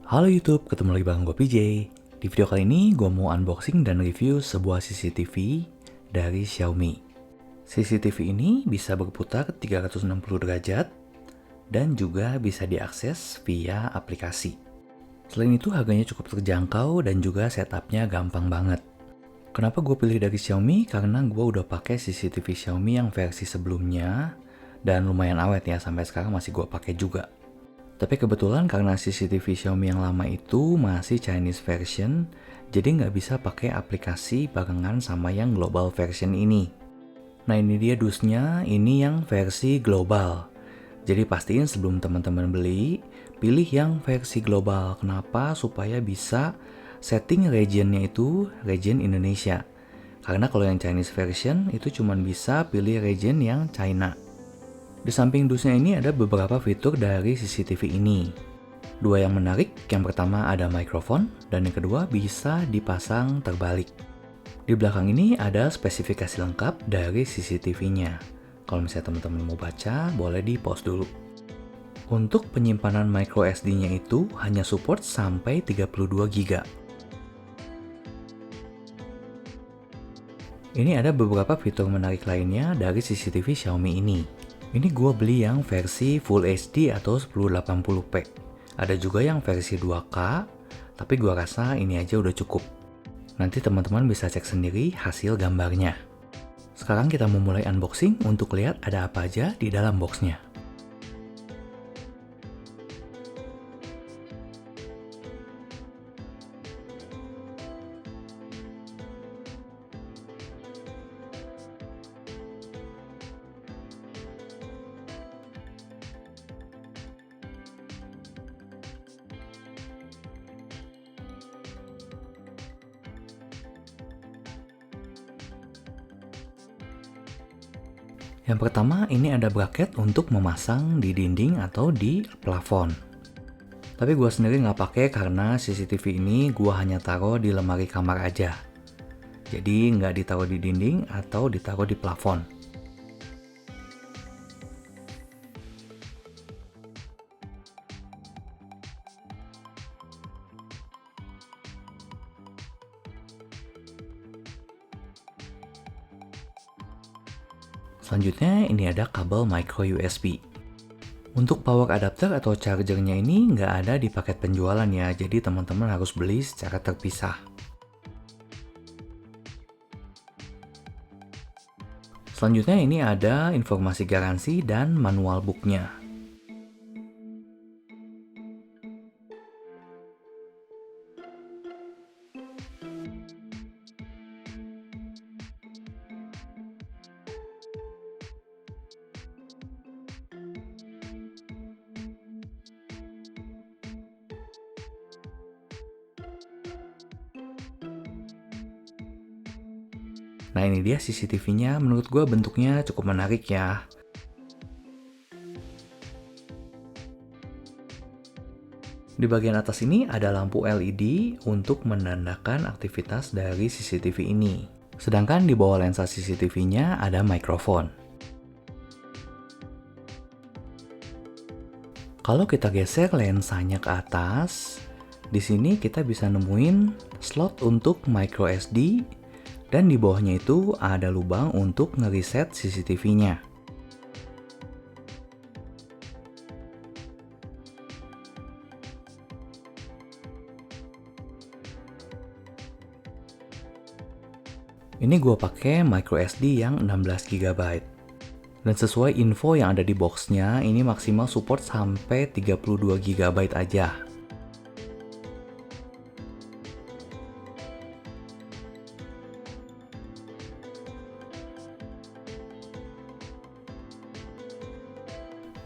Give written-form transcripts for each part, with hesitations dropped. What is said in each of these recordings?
Halo YouTube, ketemu lagi bareng gue PJ. Di video kali ini gue mau unboxing dan review sebuah CCTV dari Xiaomi. CCTV ini bisa berputar 360 derajat dan juga bisa diakses via aplikasi. Selain itu harganya cukup terjangkau dan juga setupnya gampang banget. Kenapa gue pilih dari Xiaomi? Karena gue udah pakai CCTV Xiaomi yang versi sebelumnya dan lumayan awet ya, sampai sekarang masih gue pakai juga. Tapi kebetulan karena CCTV Xiaomi yang lama itu masih Chinese version, jadi nggak bisa pakai aplikasi barengan sama yang global version ini. Nah ini dia dusnya, ini yang versi global. Jadi pastiin sebelum teman-teman beli, pilih yang versi global. Kenapa? Supaya bisa setting regionnya itu region Indonesia. Karena kalau yang Chinese version itu cuma bisa pilih region yang China. Di samping dusnya ini ada beberapa fitur dari CCTV ini. Dua yang menarik, yang pertama ada mikrofon, dan yang kedua bisa dipasang terbalik. Di belakang ini ada spesifikasi lengkap dari CCTV-nya. Kalau misalnya teman-teman mau baca, boleh di-pause dulu. Untuk penyimpanan micro SD-nya itu hanya support sampai 32 GB. Ini ada beberapa fitur menarik lainnya dari CCTV Xiaomi ini. Ini gue beli yang versi Full HD atau 1080p. Ada juga yang versi 2K, tapi gue rasa ini aja udah cukup. Nanti teman-teman bisa cek sendiri hasil gambarnya. Sekarang kita mau mulai unboxing untuk lihat ada apa aja di dalam boxnya. Yang pertama ini ada bracket untuk memasang di dinding atau di plafon. Tapi gue sendiri nggak pakai karena CCTV ini gue hanya taruh di lemari kamar aja. Jadi nggak ditaruh di dinding atau ditaruh di plafon. Selanjutnya ini ada kabel micro USB. Untuk power adapter atau chargernya ini nggak ada di paket penjualan ya, jadi teman-teman harus beli secara terpisah. Selanjutnya ini ada informasi garansi dan manual booknya. Nah ini dia CCTV-nya, menurut gue bentuknya cukup menarik ya. Di bagian atas ini ada lampu LED untuk menandakan aktivitas dari CCTV ini. Sedangkan di bawah lensa CCTV-nya ada mikrofon. Kalau kita geser lensanya ke atas, di sini kita bisa nemuin slot untuk micro SD dan di bawahnya itu ada lubang untuk ngereset CCTV-nya. Ini gue pakai micro SD yang 16 GB. Dan sesuai info yang ada di boxnya, ini maksimal support sampai 32 GB aja.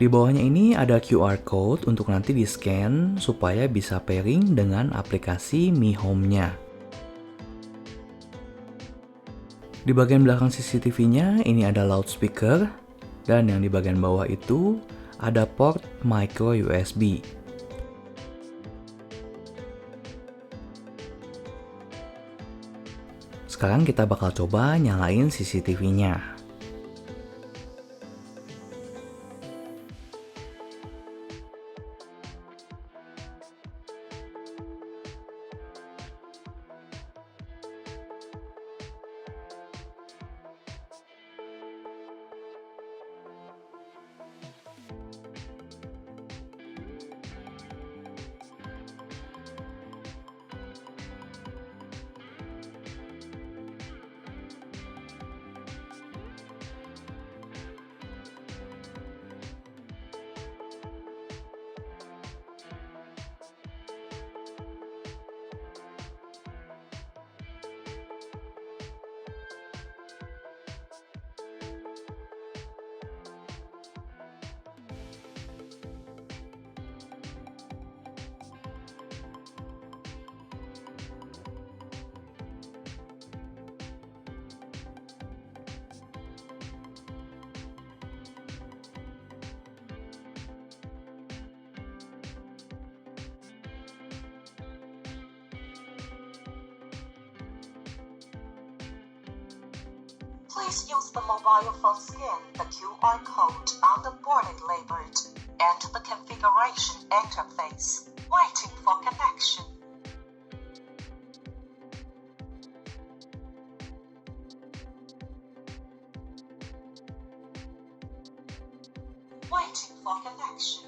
Di bawahnya ini ada QR code untuk nanti di-scan supaya bisa pairing dengan aplikasi Mi Home-nya. Di bagian belakang CCTV-nya ini ada loudspeaker dan yang di bagian bawah itu ada port micro USB. Sekarang kita bakal coba nyalain CCTV-nya. Please use the mobile phone scan the QR code on the boarding label and the configuration interface. Waiting for connection. Waiting for connection.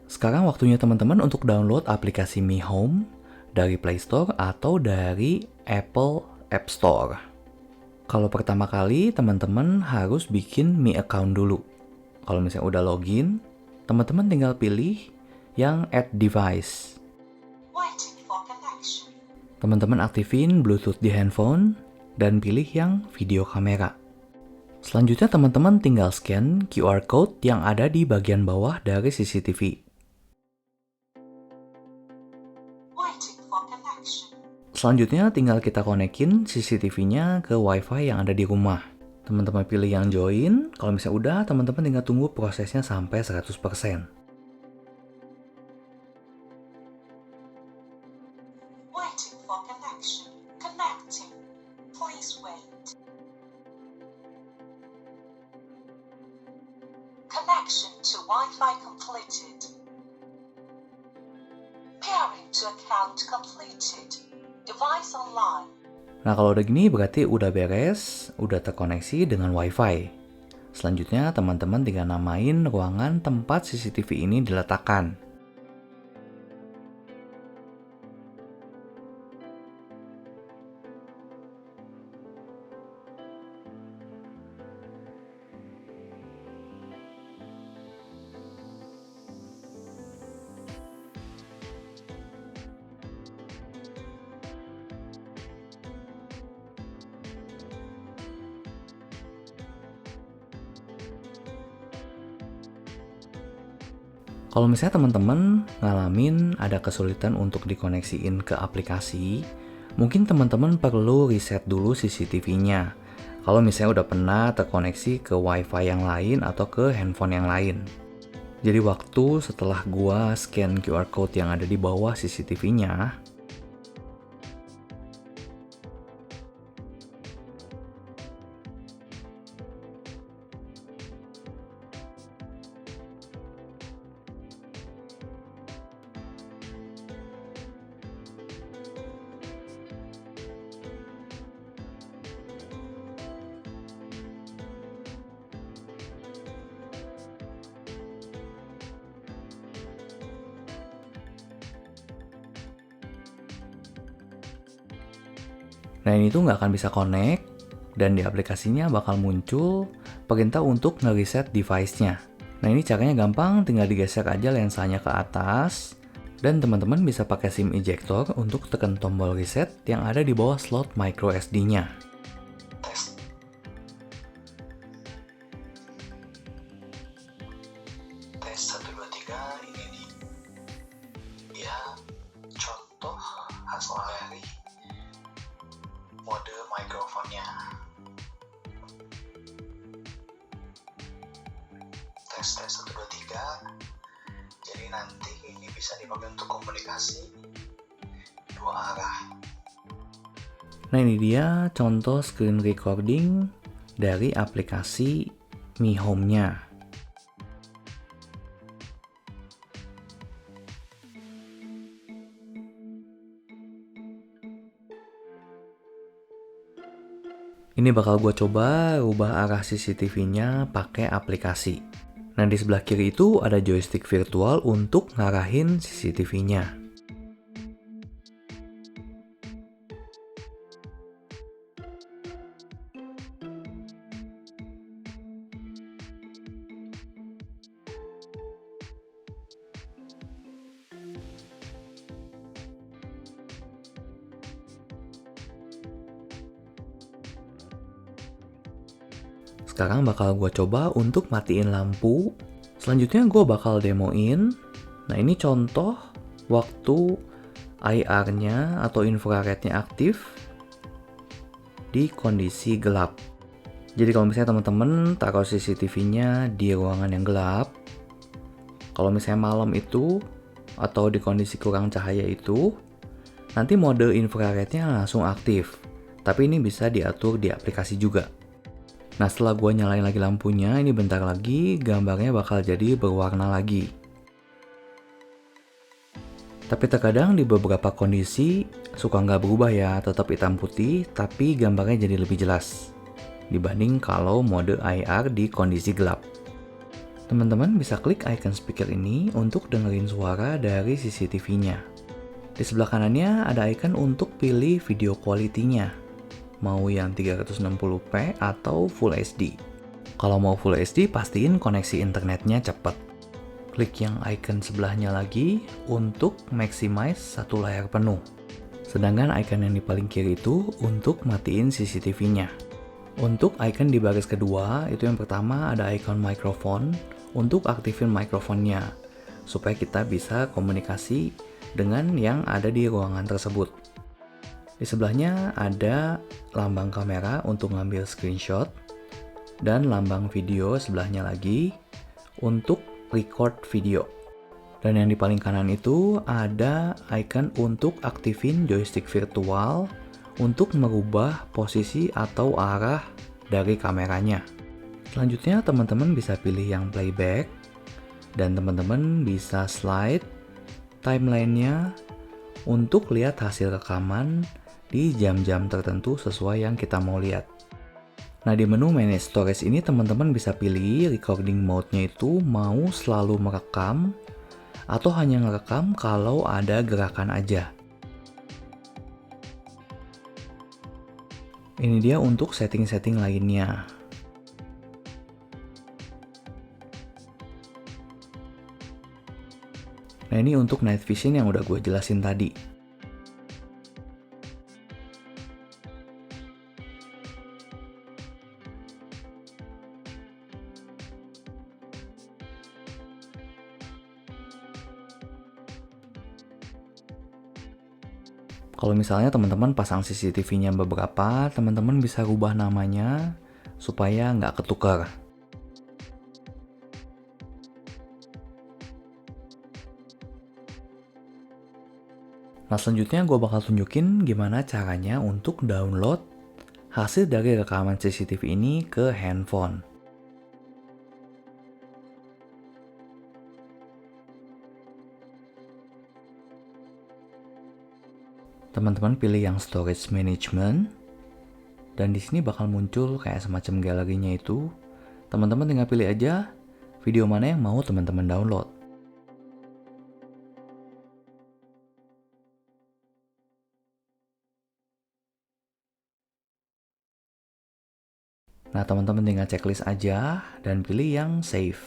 Sekarang waktunya teman-teman untuk download aplikasi Mi Home dari Play Store atau dari Apple App Store. Kalau pertama kali, teman-teman harus bikin Mi account dulu. Kalau misalnya udah login, teman-teman tinggal pilih yang Add Device. Waiting for connection. Teman-teman aktifin Bluetooth di handphone dan pilih yang video kamera. Selanjutnya teman-teman tinggal scan QR code yang ada di bagian bawah dari CCTV. Waiting for connection. Selanjutnya tinggal kita konekin CCTV-nya ke WiFi yang ada di rumah. Teman-teman pilih yang join, kalau misalnya udah, teman-teman tinggal tunggu prosesnya sampai 100%. Waiting for connection. Connecting. Please wait. Connection to Wi-Fi completed. Pairing to account completed. Device online. Nah kalau udah gini berarti udah beres, udah terkoneksi dengan WiFi. Selanjutnya teman-teman tinggal namain ruangan tempat CCTV ini diletakkan. Kalau misalnya teman-teman ngalamin ada kesulitan untuk dikoneksiin ke aplikasi, mungkin teman-teman perlu reset dulu CCTV-nya. Kalau misalnya udah pernah terkoneksi ke WiFi yang lain atau ke handphone yang lain. Jadi waktu setelah gua scan QR code yang ada di bawah CCTV-nya, nah ini tuh nggak akan bisa connect dan di aplikasinya bakal muncul perintah untuk nge-reset device-nya. Nah ini caranya gampang, tinggal digeser aja lensanya ke atas dan teman-teman bisa pakai SIM ejector untuk tekan tombol reset yang ada di bawah slot micro SD-nya. Tes 1, 2, 3 ini nih. Ya, contoh hasil dari mode mikrofonnya. Tes 1, 2, 3. Jadi nanti ini bisa dipakai untuk komunikasi dua arah. Nah ini dia contoh screen recording dari aplikasi Mi Home-nya. Ini bakal gue coba rubah arah CCTV-nya pakai aplikasi. Nah di sebelah kiri itu ada joystick virtual untuk ngarahin CCTV-nya. Sekarang bakal gue coba untuk matiin lampu. Selanjutnya gue bakal demoin. Nah ini contoh waktu IR-nya atau infrarednya aktif di kondisi gelap. Jadi kalau misalnya teman-teman taruh CCTV-nya di ruangan yang gelap, kalau misalnya malam itu atau di kondisi kurang cahaya itu, nanti mode infrarednya langsung aktif. Tapi ini bisa diatur di aplikasi juga. Nah, setelah gua nyalain lagi lampunya, ini bentar lagi gambarnya bakal jadi berwarna lagi. Tapi terkadang di beberapa kondisi suka nggak berubah ya, tetap hitam putih, tapi gambarnya jadi lebih jelas dibanding kalau mode IR di kondisi gelap. Teman-teman bisa klik icon speaker ini untuk dengerin suara dari CCTV-nya. Di sebelah kanannya ada icon untuk pilih video quality-nya, mau yang 360p atau Full HD. Kalau mau Full HD, pastiin koneksi internetnya cepat. Klik yang icon sebelahnya lagi untuk maximize satu layar penuh. Sedangkan icon yang di paling kiri itu untuk matiin CCTV-nya. Untuk icon di baris kedua, itu yang pertama ada icon microphone untuk aktifin mikrofonnya, supaya kita bisa komunikasi dengan yang ada di ruangan tersebut. Di sebelahnya ada lambang kamera untuk ngambil screenshot, dan lambang video sebelahnya lagi untuk record video. Dan yang di paling kanan itu ada icon untuk aktifin joystick virtual untuk merubah posisi atau arah dari kameranya. Selanjutnya teman-teman bisa pilih yang playback, dan teman-teman bisa slide timelinenya untuk lihat hasil rekaman di jam-jam tertentu sesuai yang kita mau lihat. Nah, di menu Manage Storage ini teman-teman bisa pilih recording mode-nya itu mau selalu merekam atau hanya ngerekam kalau ada gerakan aja. Ini dia untuk setting-setting lainnya. Nah, ini untuk night vision yang udah gue jelasin tadi. Kalau misalnya teman-teman pasang CCTV-nya beberapa, teman-teman bisa rubah namanya supaya nggak ketukar. Nah, selanjutnya gue bakal tunjukin gimana caranya untuk download hasil dari rekaman CCTV ini ke handphone. Teman-teman pilih yang storage management, dan di sini bakal muncul kayak semacam galerinya itu. Teman-teman tinggal pilih aja video mana yang mau teman-teman download. Nah, teman-teman tinggal checklist aja dan pilih yang save.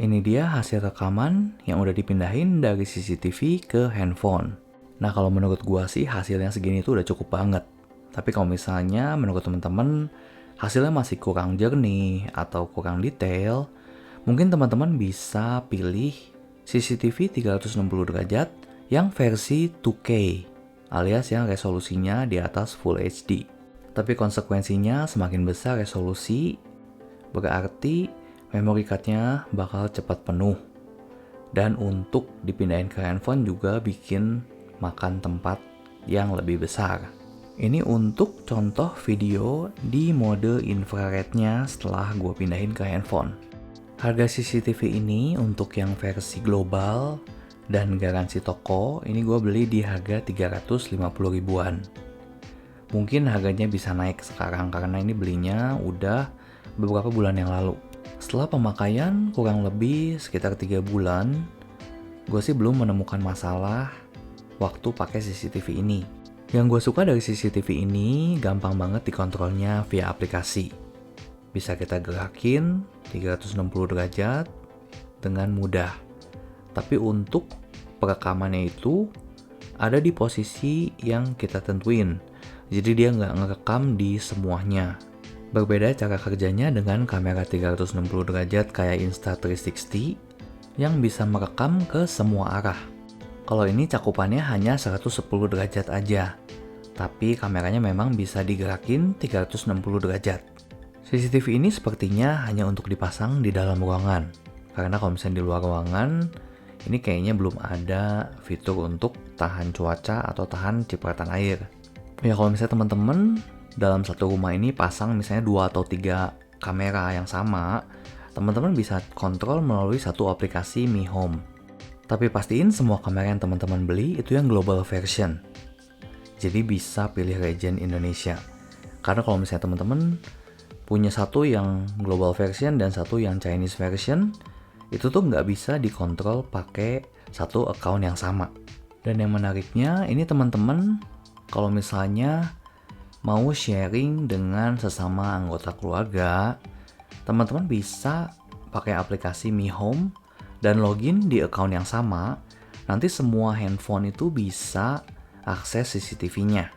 Ini dia hasil rekaman yang udah dipindahin dari CCTV ke handphone. Nah, kalau menurut gua sih hasilnya segini tuh udah cukup banget. Tapi kalau misalnya menurut teman-teman hasilnya masih kurang jernih atau kurang detail, mungkin teman-teman bisa pilih CCTV 360 derajat yang versi 2K, alias yang resolusinya di atas Full HD. Tapi konsekuensinya semakin besar resolusi, berarti memory card-nya bakal cepat penuh. Dan untuk dipindahin ke handphone juga bikin makan tempat yang lebih besar. Ini untuk contoh video di mode infrarednya setelah gue pindahin ke handphone. Harga CCTV ini untuk yang versi global dan garansi toko, ini gue beli di harga 350 ribuan. Mungkin harganya bisa naik sekarang karena ini belinya udah beberapa bulan yang lalu. Setelah pemakaian kurang lebih sekitar 3 bulan, gue sih belum menemukan masalah waktu pakai CCTV ini. Yang gue suka dari CCTV ini gampang banget dikontrolnya via aplikasi. Bisa kita gerakin 360 derajat dengan mudah. Tapi untuk perekamannya itu ada di posisi yang kita tentuin. Jadi dia nggak ngerekam di semuanya. Berbeda cara kerjanya dengan kamera 360 derajat kayak Insta360 yang bisa merekam ke semua arah. Kalau ini cakupannya hanya 110 derajat aja. tapi kameranya memang bisa digerakin 360 derajat. CCTV ini sepertinya hanya untuk dipasang di dalam ruangan, karena kalau misalnya di luar ruangan, ini kayaknya belum ada fitur untuk tahan cuaca atau tahan cipratan air. Ya kalau misalnya teman-teman dalam satu rumah ini pasang misalnya 2 atau 3 kamera yang sama, teman-teman bisa kontrol melalui satu aplikasi Mi Home. Tapi pastiin semua kamera yang teman-teman beli itu yang global version. Jadi bisa pilih region Indonesia. Karena kalau misalnya teman-teman punya satu yang global version dan satu yang Chinese version, itu tuh nggak bisa dikontrol pakai satu account yang sama. Dan yang menariknya, ini teman-teman kalau misalnya mau sharing dengan sesama anggota keluarga, teman-teman bisa pakai aplikasi Mi Home dan login di account yang sama, nanti semua handphone itu bisa akses CCTV-nya.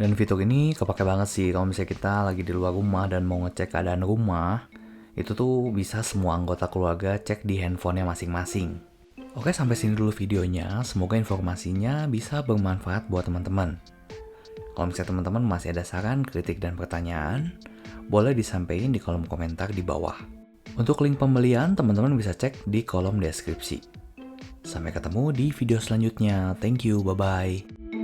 Dan fitur ini kepake banget sih kalau misalnya kita lagi di luar rumah dan mau ngecek keadaan rumah, itu tuh bisa semua anggota keluarga cek di handphonenya masing-masing. Oke, sampai sini dulu videonya. Semoga informasinya bisa bermanfaat buat teman-teman. Kalau misalnya teman-teman masih ada saran, kritik, dan pertanyaan, boleh disampaikan di kolom komentar di bawah. Untuk link pembelian, teman-teman bisa cek di kolom deskripsi. Sampai ketemu di video selanjutnya. Thank you, bye-bye.